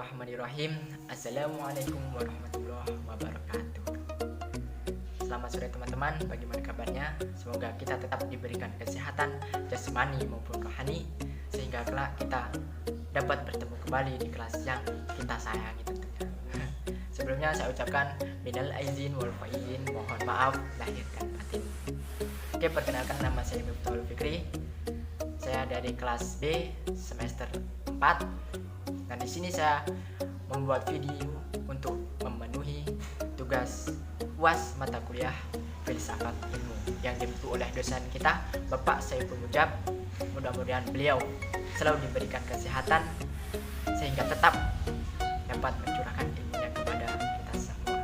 Bismillahirrahmanirrahim. Assalamualaikum warahmatullahi wabarakatuh. Selamat sore teman-teman, bagaimana kabarnya? Semoga kita tetap diberikan kesehatan jasmani maupun rohani, sehingga kelak kita dapat bertemu kembali di kelas yang kita sayangi tentunya. Sebelumnya saya ucapkan minal aizin wal faizin, mohon maaf lahir dan batin. Oke, perkenalkan, nama saya Miftahul Fikri. Saya dari kelas B semester 4. Dan di sini saya membuat video untuk memenuhi tugas UAS mata kuliah Filsafat Ilmu yang dibantu oleh dosen kita, Bapak Saiful Mujab. Mudah-mudahan beliau selalu diberikan kesehatan sehingga tetap dapat mencurahkan ilmunya kepada kita semua.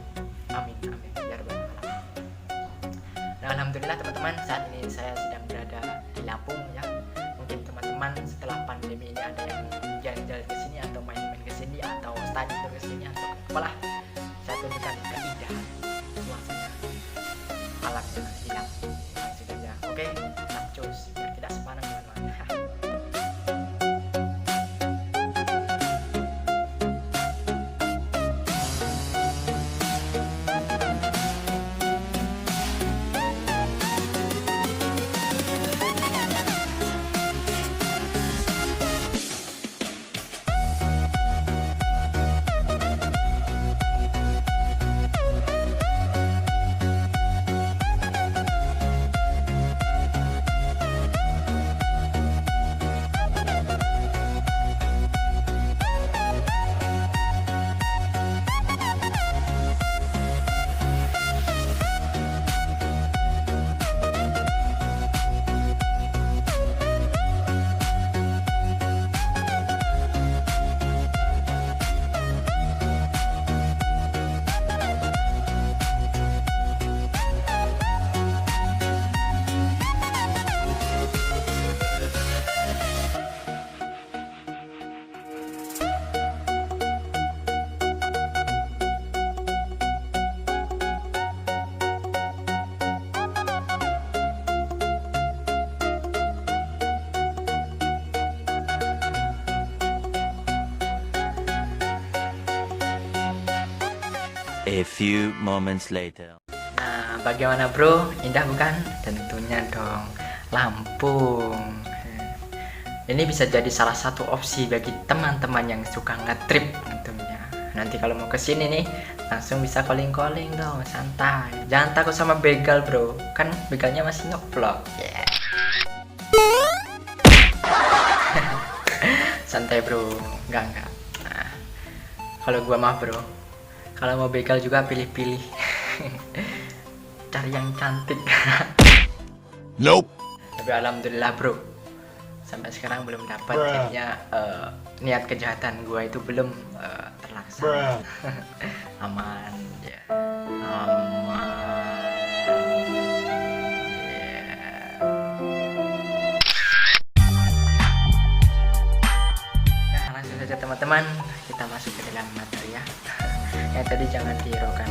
Amin amin ya rabbal alamin. Nah, alhamdulillah teman-teman, saat ini saya sedang berada di Lampung ya. Mungkin teman-teman setelah pandemi ini ada yang jalan-jalan ke sini atau main-main ke sini atau study tour ke sini atau apalah. Saya tunjukkan keindahan suasana alam yang hilang saja. Oke, capcus biar tidak sepanang teman-teman. A few moments later. Nah, bagaimana bro? Indah bukan? Tentunya dong, Lampung. Ini bisa jadi salah satu opsi bagi teman-teman yang suka ngetrip tentunya. Nanti kalau mau kesini nih, langsung bisa calling-calling dong, santai. Jangan takut sama begal bro, kan begalnya masih nge-vlog. Yeah. Santai bro, enggak. Nah, kalau gua mah bro, kalau mau begal juga pilih-pilih. Cari yang cantik. Nope. Tapi alhamdulillah bro, sampai sekarang belum dapat. Jadinya niat kejahatan gua itu belum terlaksana. Aman ya. Aman. Yeah. Nah, langsung saja teman-teman, kita masuk ke dalam materi ya. Yang tadi jangan dihiraukan,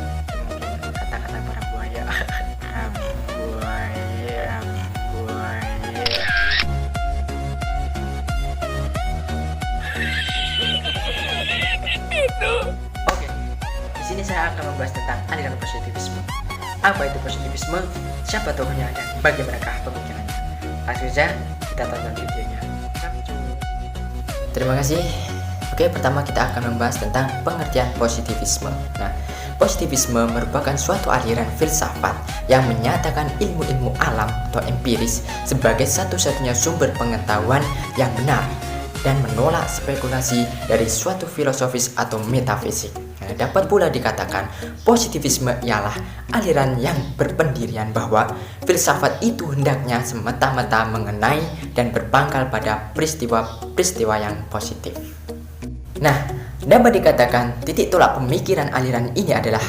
mungkin kata-kata para buaya. Buaya. Oke, di sini saya akan membahas tentang aliran positivisme. Apa itu positivisme? Siapa tokohnya dan bagaimanakah pemikirannya? Langsung saja kita tonton videonya. Terima kasih. Oke, pertama kita akan membahas tentang pengertian positivisme. Nah, positivisme merupakan suatu aliran filsafat yang menyatakan ilmu-ilmu alam atau empiris sebagai satu-satunya sumber pengetahuan yang benar dan menolak spekulasi dari suatu filosofis atau metafisik. Nah, dapat pula dikatakan positivisme ialah aliran yang berpendirian bahwa filsafat itu hendaknya semata-mata mengenai dan berpangkal pada peristiwa-peristiwa yang positif. Nah, dapat dikatakan titik tolak pemikiran aliran ini adalah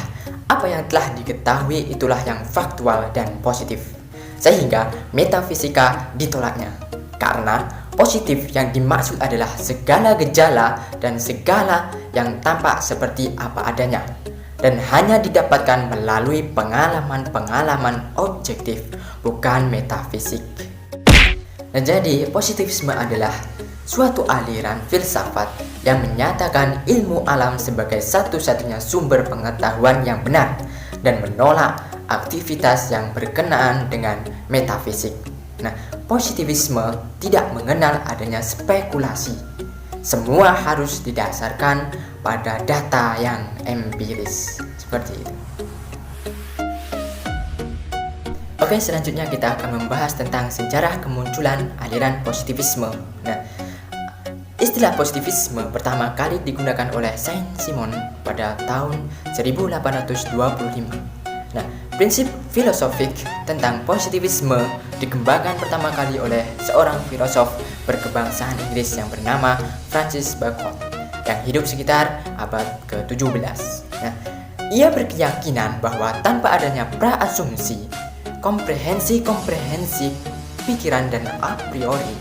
apa yang telah diketahui itulah yang faktual dan positif, sehingga metafisika ditolaknya. Karena positif yang dimaksud adalah segala gejala dan segala yang tampak seperti apa adanya, dan hanya didapatkan melalui pengalaman-pengalaman objektif, bukan metafisik. Nah, jadi positivisme adalah suatu aliran filsafat yang menyatakan ilmu alam sebagai satu-satunya sumber pengetahuan yang benar dan menolak aktivitas yang berkenaan dengan metafisik. Nah, positivisme tidak mengenal adanya spekulasi. Semua harus didasarkan pada data yang empiris. Seperti itu. Oke, selanjutnya kita akan membahas tentang sejarah kemunculan aliran positivisme. Nah, istilah positivisme pertama kali digunakan oleh Saint-Simon pada tahun 1825. Nah, prinsip filosofik tentang positivisme dikembangkan pertama kali oleh seorang filosof berkebangsaan Inggris yang bernama Francis Bacon yang hidup sekitar abad ke-17. Nah, ia berkeyakinan bahwa tanpa adanya praasumsi, komprehensi pikiran dan a priori,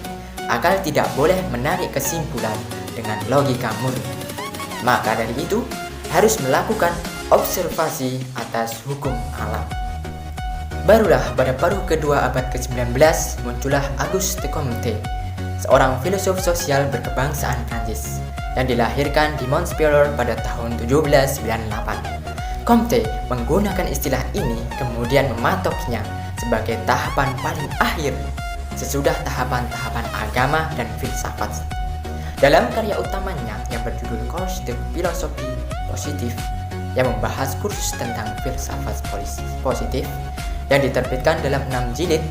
akal tidak boleh menarik kesimpulan dengan logika murni. Maka dari itu, harus melakukan observasi atas hukum alam. Barulah pada paruh kedua abad ke-19 muncullah Auguste Comte, seorang filosof sosial berkebangsaan Prancis yang dilahirkan di Montpellier pada tahun 1798. Comte menggunakan istilah ini kemudian mematoknya sebagai tahapan paling akhir sesudah tahapan-tahapan agama dan filsafat. Dalam karya utamanya yang berjudul Cours de Philosophie Positive yang membahas kursus tentang filsafat positif yang diterbitkan dalam 6 jilid,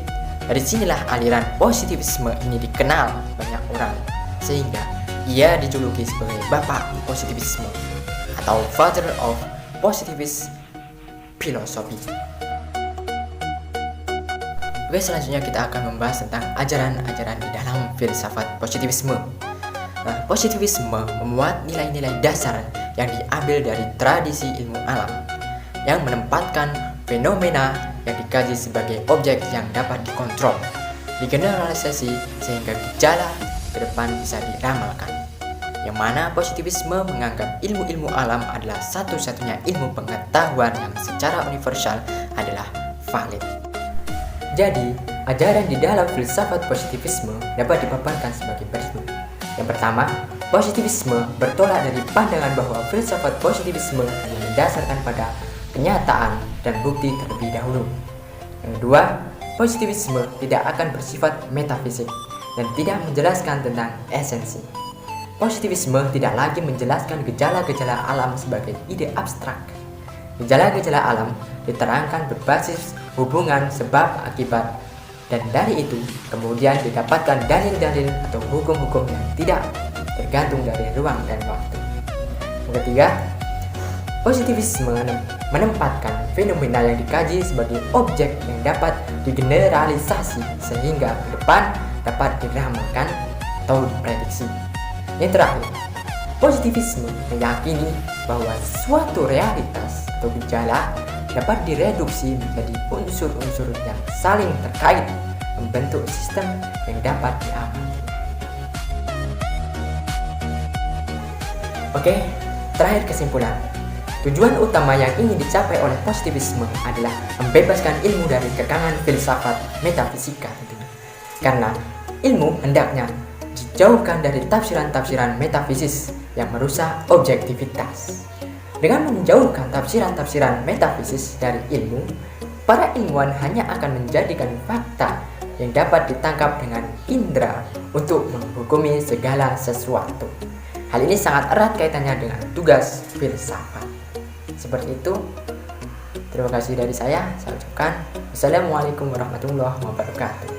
dari sinilah aliran positivisme ini dikenal banyak orang sehingga ia dijuluki sebagai bapak positivisme atau Father of Positivist Philosophy. Oke, selanjutnya kita akan membahas tentang ajaran-ajaran di dalam filsafat positivisme. Nah, positivisme memuat nilai-nilai dasar yang diambil dari tradisi ilmu alam yang menempatkan fenomena yang dikaji sebagai objek yang dapat dikontrol, digeneralisasi sehingga gejala ke depan bisa diramalkan. Yang mana positivisme menganggap ilmu-ilmu alam adalah satu-satunya ilmu pengetahuan yang secara universal adalah valid. Jadi, ajaran di dalam filsafat positivisme dapat dipaparkan sebagai berikut. Yang pertama, positivisme bertolak dari pandangan bahwa filsafat positivisme hanya didasarkan pada kenyataan dan bukti terlebih dahulu. Yang kedua, positivisme tidak akan bersifat metafisik dan tidak menjelaskan tentang esensi. Positivisme tidak lagi menjelaskan gejala-gejala alam sebagai ide abstrak. Gejala-gejala alam diterangkan berbasis hubungan sebab akibat, dan dari itu kemudian didapatkan dalil-dalil atau hukum-hukum yang tidak tergantung dari ruang dan waktu. Yang ketiga, positivisme menempatkan fenomena yang dikaji sebagai objek yang dapat digeneralisasi sehingga ke depan dapat diramalkan atau diprediksi. Yang terakhir, positivisme meyakini bahwa suatu realitas atau gejala dapat direduksi menjadi unsur-unsur yang saling terkait membentuk sistem yang dapat diamati. Oke, terakhir kesimpulan. Tujuan utama yang ingin dicapai oleh positivisme adalah membebaskan ilmu dari kekangan filsafat metafisika tentunya. Karena ilmu hendaknya dijauhkan dari tafsiran-tafsiran metafisis yang merusak objektivitas. Dengan menjauhkan tafsiran-tafsiran metafisis dari ilmu, para ilmuwan hanya akan menjadikan fakta yang dapat ditangkap dengan indera untuk menghukumi segala sesuatu. Hal ini sangat erat kaitannya dengan tugas filsafat. Seperti itu. Terima kasih dari saya ucapkan. Wassalamualaikum warahmatullahi wabarakatuh.